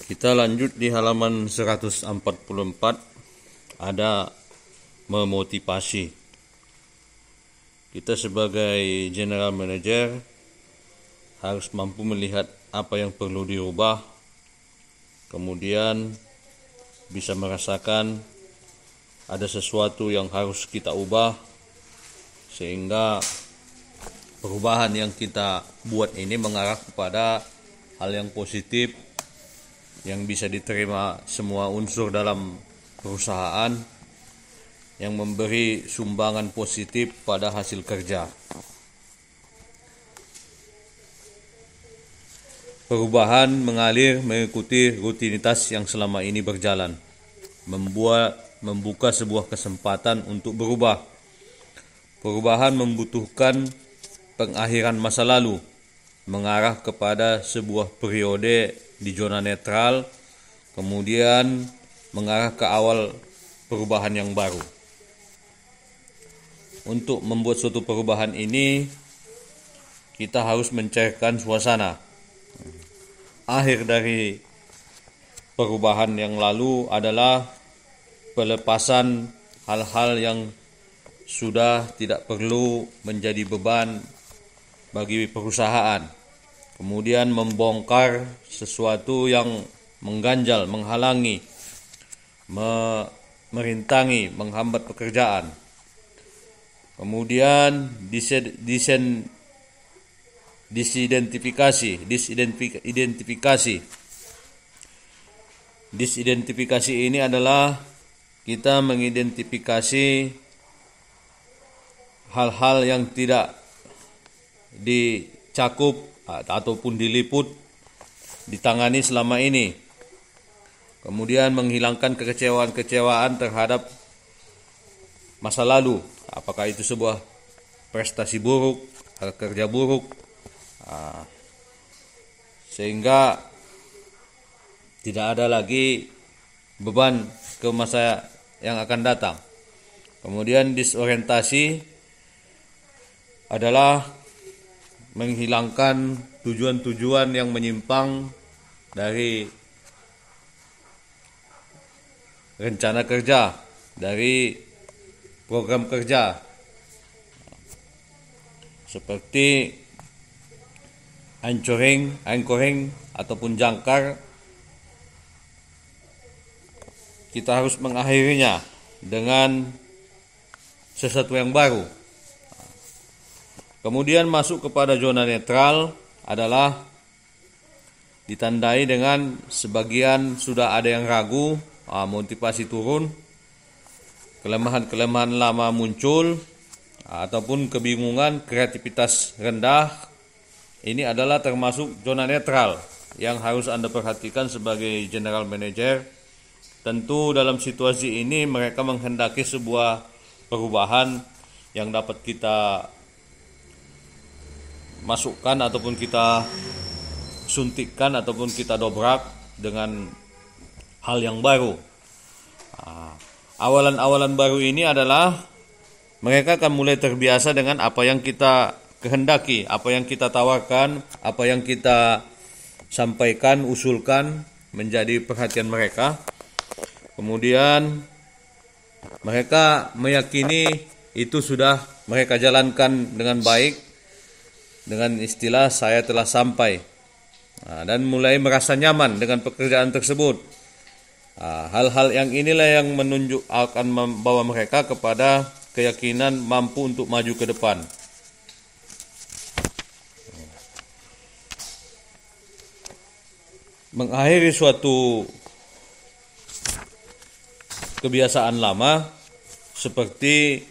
Kita lanjut di halaman 144, ada memotivasi. Kita sebagai general manager harus mampu melihat apa yang perlu dirubah, kemudian bisa merasakan ada sesuatu yang harus kita ubah, sehingga perubahan yang kita buat ini mengarah kepada hal yang positif yang bisa diterima semua unsur dalam perusahaan, yang memberi sumbangan positif pada hasil kerja. Perubahan mengalir mengikuti rutinitas yang selama ini berjalan, membuka sebuah kesempatan untuk berubah. Perubahan membutuhkan pengakhiran masa lalu, mengarah kepada sebuah periode di zona netral, kemudian mengarah ke awal perubahan yang baru. Untuk membuat suatu perubahan ini, kita harus mencairkan suasana. Akhir dari perubahan yang lalu adalah pelepasan hal-hal yang sudah tidak perlu menjadi beban bagi perusahaan. Kemudian membongkar sesuatu yang mengganjal, menghalangi, merintangi, menghambat pekerjaan. Kemudian disidentifikasi ini adalah kita mengidentifikasi hal-hal yang tidak dicakup ataupun diliput, ditangani selama ini. Kemudian menghilangkan kekecewaan terhadap masa lalu, apakah itu sebuah prestasi buruk, kerja buruk, sehingga tidak ada lagi beban ke masa yang akan datang. Kemudian disorientasi adalah menghilangkan tujuan-tujuan yang menyimpang dari rencana kerja, dari program kerja, seperti anchoring ataupun jangkar. Kita harus mengakhirinya dengan sesuatu yang baru. Kemudian masuk kepada zona netral adalah ditandai dengan sebagian sudah ada yang ragu, motivasi turun, kelemahan-kelemahan lama muncul, ataupun kebingungan, kreativitas rendah. Ini adalah termasuk zona netral yang harus Anda perhatikan sebagai general manager. Tentu dalam situasi ini mereka menghendaki sebuah perubahan yang dapat kita masukkan ataupun kita suntikkan ataupun kita dobrak dengan hal yang baru. Awalan-awalan baru ini adalah mereka akan mulai terbiasa dengan apa yang kita kehendaki, apa yang kita tawarkan, apa yang kita sampaikan, usulkan menjadi perhatian mereka. Kemudian mereka meyakini itu sudah mereka jalankan dengan baik, dengan istilah saya telah sampai, dan mulai merasa nyaman dengan pekerjaan tersebut. Hal-hal yang inilah yang akan membawa mereka kepada keyakinan mampu untuk maju ke depan. Mengakhiri suatu kebiasaan lama seperti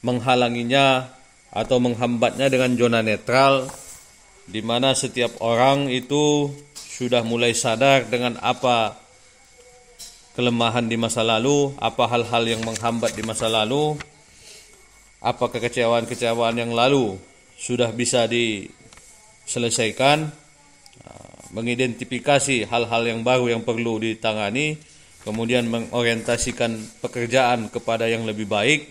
menghalanginya atau menghambatnya dengan zona netral, di mana setiap orang itu sudah mulai sadar dengan apa kelemahan di masa lalu, apa hal-hal yang menghambat di masa lalu, apa kekecewaan-kekecewaan yang lalu sudah bisa diselesaikan, mengidentifikasi hal-hal yang baru yang perlu ditangani, kemudian mengorientasikan pekerjaan kepada yang lebih baik.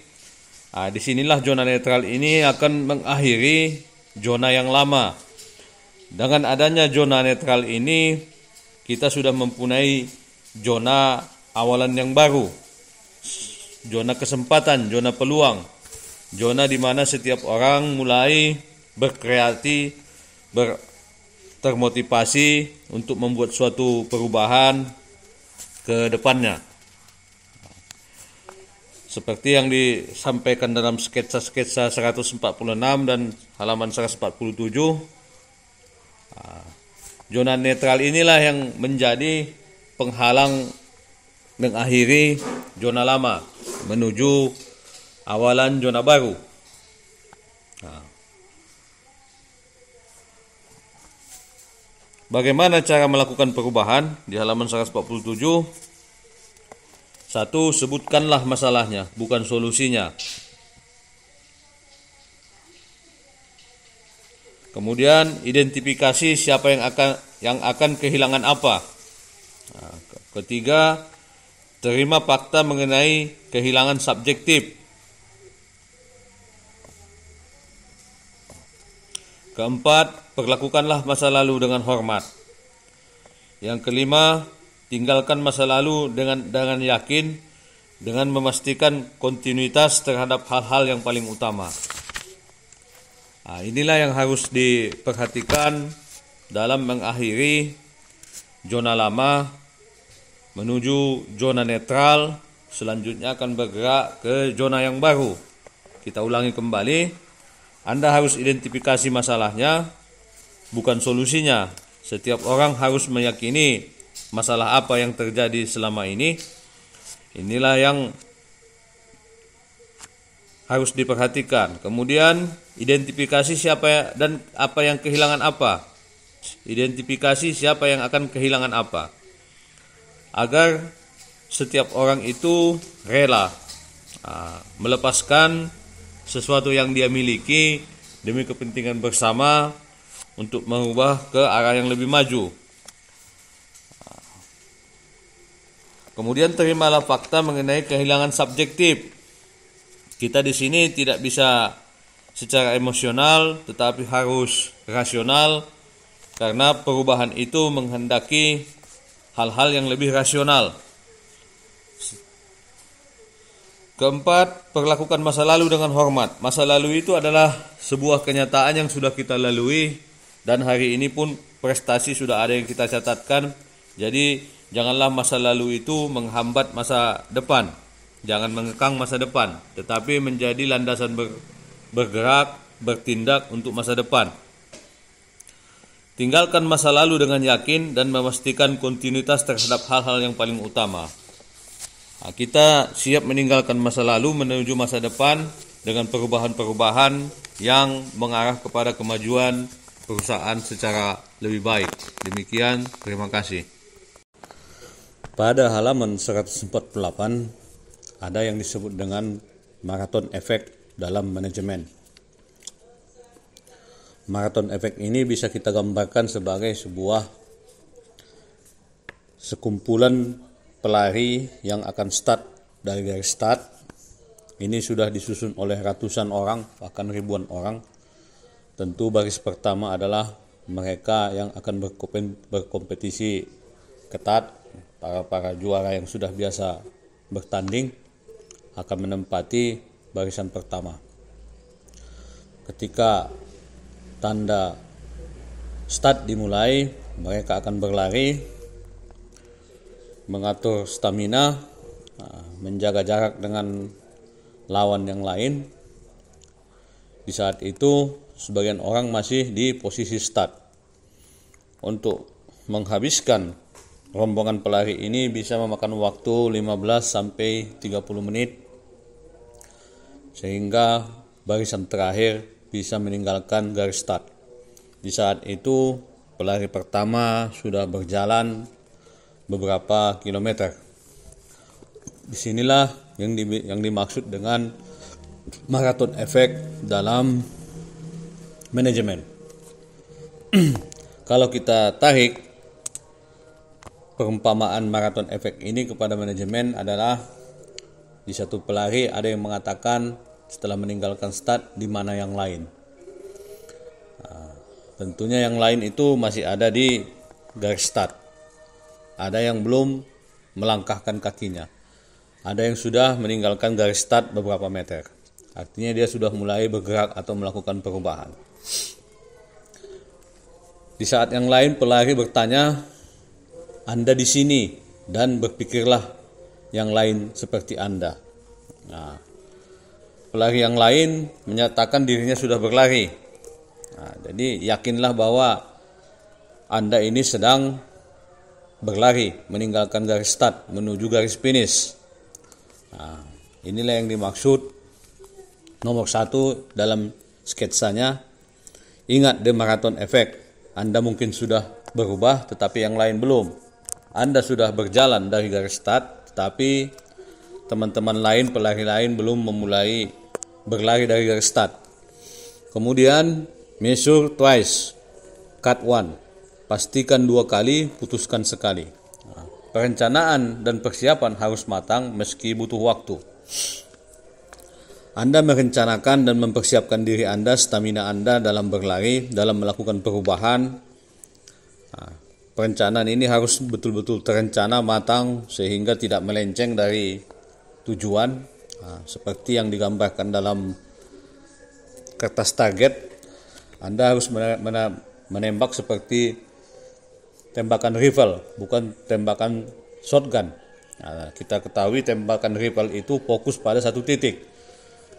Disinilah zona netral ini akan mengakhiri zona yang lama. Dengan adanya zona netral ini, kita sudah mempunyai zona awalan yang baru, zona kesempatan, zona peluang, zona di mana setiap orang mulai berkreasi, termotivasi untuk membuat suatu perubahan ke depannya. Seperti yang disampaikan dalam sketsa-sketsa 146 dan halaman 147, zona netral inilah yang menjadi penghalang mengakhiri zona lama menuju awalan zona baru. Bagaimana cara melakukan perubahan? Di halaman 147, 1. Sebutkanlah masalahnya, bukan solusinya. Kemudian identifikasi siapa yang akan kehilangan apa. Ketiga, terima fakta mengenai kehilangan subjektif. Keempat, perlakukanlah masa lalu dengan hormat. Yang kelima, tinggalkan masa lalu dengan yakin, dengan memastikan kontinuitas terhadap hal-hal yang paling utama. Inilah yang harus diperhatikan dalam mengakhiri zona lama menuju zona netral. Selanjutnya akan bergerak ke zona yang baru. Kita ulangi kembali, Anda harus identifikasi masalahnya, bukan solusinya. Setiap orang harus meyakini masalah apa yang terjadi selama ini. Inilah yang harus diperhatikan. Kemudian identifikasi siapa dan apa yang kehilangan apa. Identifikasi siapa yang akan kehilangan apa. Agar setiap orang itu rela melepaskan sesuatu yang dia miliki demi kepentingan bersama untuk mengubah ke arah yang lebih maju. Kemudian terimalah fakta mengenai kehilangan subjektif. Kita di sini tidak bisa secara emosional, tetapi harus rasional, karena perubahan itu menghendaki hal-hal yang lebih rasional. Keempat, perlakukan masa lalu dengan hormat. Masa lalu itu adalah sebuah kenyataan yang sudah kita lalui, dan hari ini pun prestasi sudah ada yang kita catatkan. Jadi janganlah masa lalu itu menghambat masa depan. Jangan mengekang masa depan, tetapi menjadi landasan bergerak, bertindak untuk masa depan. Tinggalkan masa lalu dengan yakin dan memastikan kontinuitas terhadap hal-hal yang paling utama. Kita siap meninggalkan masa lalu menuju masa depan dengan perubahan-perubahan yang mengarah kepada kemajuan perusahaan secara lebih baik. Demikian, terima kasih. Pada halaman 148 ada yang disebut dengan marathon efek dalam manajemen. Marathon efek ini bisa kita gambarkan sebagai sebuah sekumpulan pelari yang akan start dari garis start. Ini sudah disusun oleh ratusan orang, bahkan ribuan orang. Tentu baris pertama adalah mereka yang akan berkompetisi ketat. Para juara yang sudah biasa bertanding akan menempati barisan pertama. Ketika tanda start dimulai, mereka akan berlari, mengatur stamina, menjaga jarak dengan lawan yang lain. Di saat itu, sebagian orang masih di posisi start. Untuk menghabiskan rombongan pelari ini bisa memakan waktu 15 sampai 30 menit, sehingga barisan terakhir bisa meninggalkan garis start. Di saat itu pelari pertama sudah berjalan beberapa kilometer. Disinilah yang dimaksud dengan marathon efek dalam manajemen. Kalau kita tarik perumpamaan marathon efek ini kepada manajemen adalah, di satu pelari ada yang mengatakan setelah meninggalkan start di mana yang lain. Tentunya yang lain itu masih ada di garis start. ada yang belum melangkahkan kakinya, ada yang sudah meninggalkan garis start beberapa meter. Artinya dia sudah mulai bergerak atau melakukan perubahan. Di saat yang lain pelari bertanya, Anda di sini, dan berpikirlah yang lain seperti Anda. Nah, pelari yang lain menyatakan dirinya sudah berlari. Nah, jadi yakinlah bahwa Anda ini sedang berlari, meninggalkan garis start, menuju garis finish. Nah, inilah yang dimaksud nomor 1 dalam sketsanya. Ingat the marathon effect. Anda mungkin sudah berubah, tetapi yang lain belum. Anda sudah berjalan dari garis start, tetapi teman-teman lain, pelari lain belum memulai berlari dari garis start. Kemudian measure twice, cut one. Pastikan 2 kali, putuskan sekali. Nah, perencanaan dan persiapan harus matang meski butuh waktu. Anda merencanakan dan mempersiapkan diri Anda, stamina Anda dalam berlari, dalam melakukan perubahan. Nah, perencanaan ini harus betul-betul terencana, matang, sehingga tidak melenceng dari tujuan. Nah, seperti yang digambarkan dalam kertas target, Anda harus menembak seperti tembakan rifle, bukan tembakan shotgun. Nah, kita ketahui tembakan rifle itu fokus pada satu titik.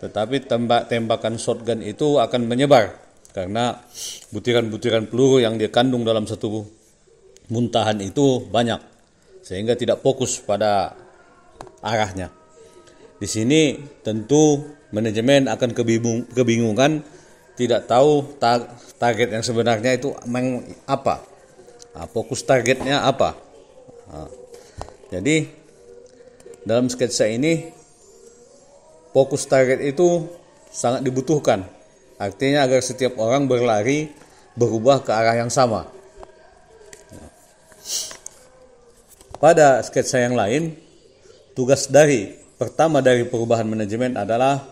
Tetapi tembakan shotgun itu akan menyebar karena butiran-butiran peluru yang dikandung dalam satu muntahan itu banyak, sehingga tidak fokus pada arahnya. Di sini tentu manajemen akan kebingungan, tidak tahu target yang sebenarnya itu apa. Nah, fokus targetnya apa. Nah, jadi dalam sketsa ini fokus target itu sangat dibutuhkan. Artinya agar setiap orang berlari berubah ke arah yang sama. Pada sketsa yang lain, tugas pertama dari perubahan manajemen adalah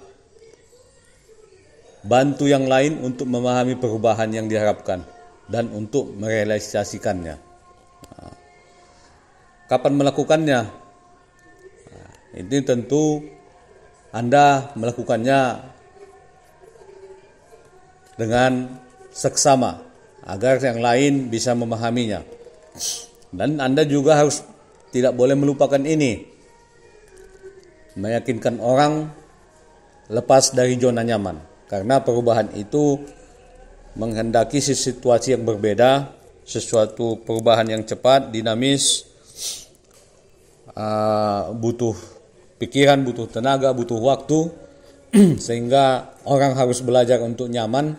bantu yang lain untuk memahami perubahan yang diharapkan dan untuk merealisasikannya. Kapan melakukannya? Ini tentu Anda melakukannya dengan seksama agar yang lain bisa memahaminya. Dan Anda juga harus tidak boleh melupakan ini. Meyakinkan orang lepas dari zona nyaman. Karena perubahan itu menghendaki situasi yang berbeda, sesuatu perubahan yang cepat, dinamis, butuh pikiran, butuh tenaga, butuh waktu, sehingga orang harus belajar untuk nyaman,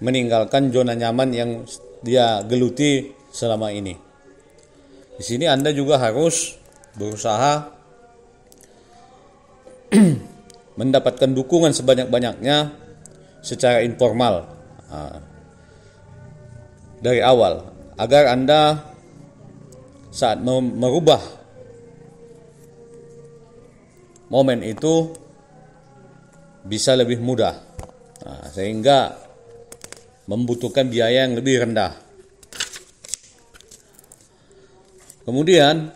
meninggalkan zona nyaman yang dia geluti selama ini. Di sini Anda juga harus berusaha mendapatkan dukungan sebanyak-banyaknya secara informal dari awal, agar Anda saat merubah momen itu bisa lebih mudah, sehingga membutuhkan biaya yang lebih rendah. Kemudian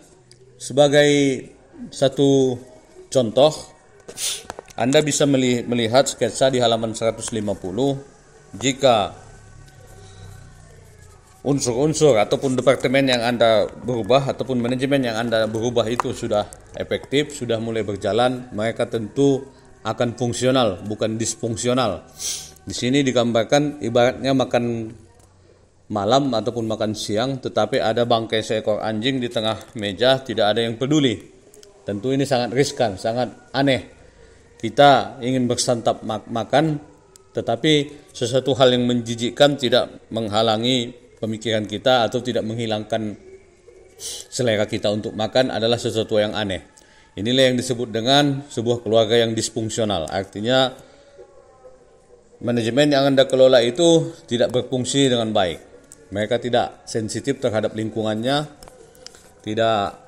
sebagai satu contoh, Anda bisa melihat sketsa di halaman 150 jika unsur-unsur ataupun departemen yang Anda berubah ataupun manajemen yang Anda berubah itu sudah efektif, sudah mulai berjalan, mereka tentu akan fungsional, bukan disfungsional. Di sini digambarkan ibaratnya makan malam ataupun makan siang, tetapi ada bangkai seekor anjing di tengah meja, tidak ada yang peduli. Tentu ini sangat riskan, sangat aneh. Kita ingin bersantap makan, tetapi sesuatu hal yang menjijikkan tidak menghalangi pemikiran kita atau tidak menghilangkan selera kita untuk makan adalah sesuatu yang aneh. Inilah yang disebut dengan sebuah keluarga yang disfungsional. Artinya manajemen yang Anda kelola itu tidak berfungsi dengan baik. Mereka tidak sensitif terhadap lingkungannya, tidak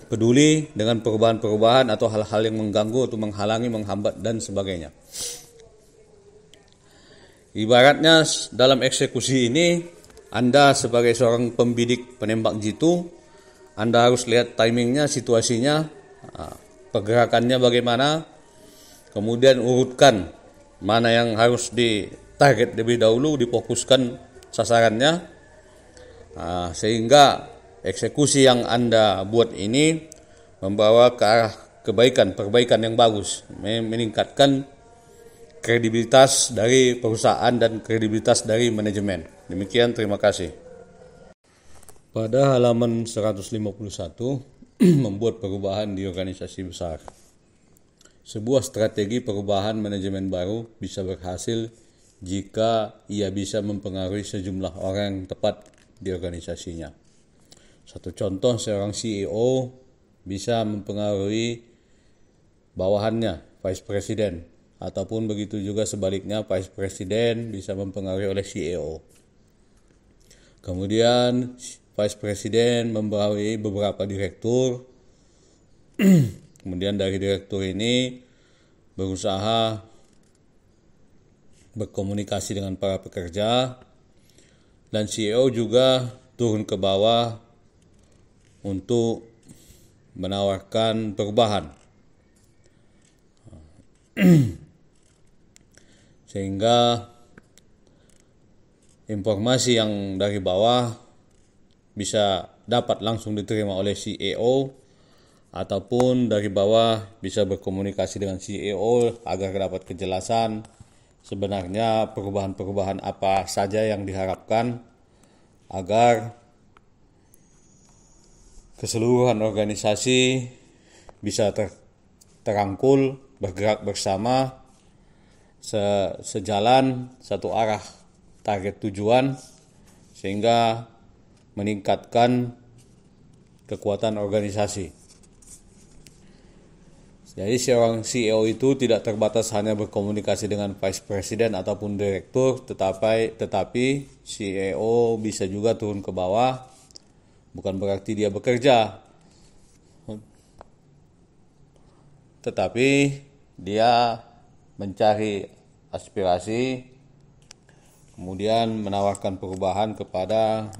peduli dengan perubahan-perubahan atau hal-hal yang mengganggu atau menghalangi, menghambat dan sebagainya. Ibaratnya dalam eksekusi ini, Anda sebagai seorang pembidik penembak jitu, Anda harus lihat timingnya, situasinya, pergerakannya bagaimana, kemudian urutkan mana yang harus ditarget lebih dahulu, difokuskan sasarannya, sehingga eksekusi yang Anda buat ini membawa ke arah perbaikan yang bagus, meningkatkan kredibilitas dari perusahaan dan kredibilitas dari manajemen. Demikian, terima kasih. Pada halaman 151, membuat perubahan di organisasi besar. Sebuah strategi perubahan manajemen baru bisa berhasil jika ia bisa mempengaruhi sejumlah orang yang tepat di organisasinya. Satu contoh, seorang CEO bisa mempengaruhi bawahannya, Vice President, ataupun begitu juga sebaliknya, Vice President bisa mempengaruhi oleh CEO. Kemudian Vice President mempengaruhi beberapa direktur. Kemudian dari direktur ini berusaha berkomunikasi dengan para pekerja, dan CEO juga turun ke bawah untuk menawarkan perubahan. Sehingga informasi yang dari bawah bisa dapat langsung diterima oleh CEO, ataupun dari bawah bisa berkomunikasi dengan CEO agar dapat kejelasan sebenarnya perubahan-perubahan apa saja yang diharapkan agar keseluruhan organisasi bisa terangkul, bergerak bersama, sejalan, satu arah target tujuan, sehingga meningkatkan kekuatan organisasi. Jadi seorang CEO itu tidak terbatas hanya berkomunikasi dengan Vice President ataupun direktur, tetapi CEO bisa juga turun ke bawah. Bukan berarti dia bekerja, tetapi dia mencari aspirasi, kemudian menawarkan perubahan kepada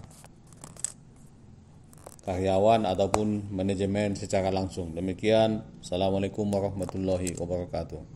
karyawan ataupun manajemen secara langsung. Demikian, Assalamualaikum warahmatullahi wabarakatuh.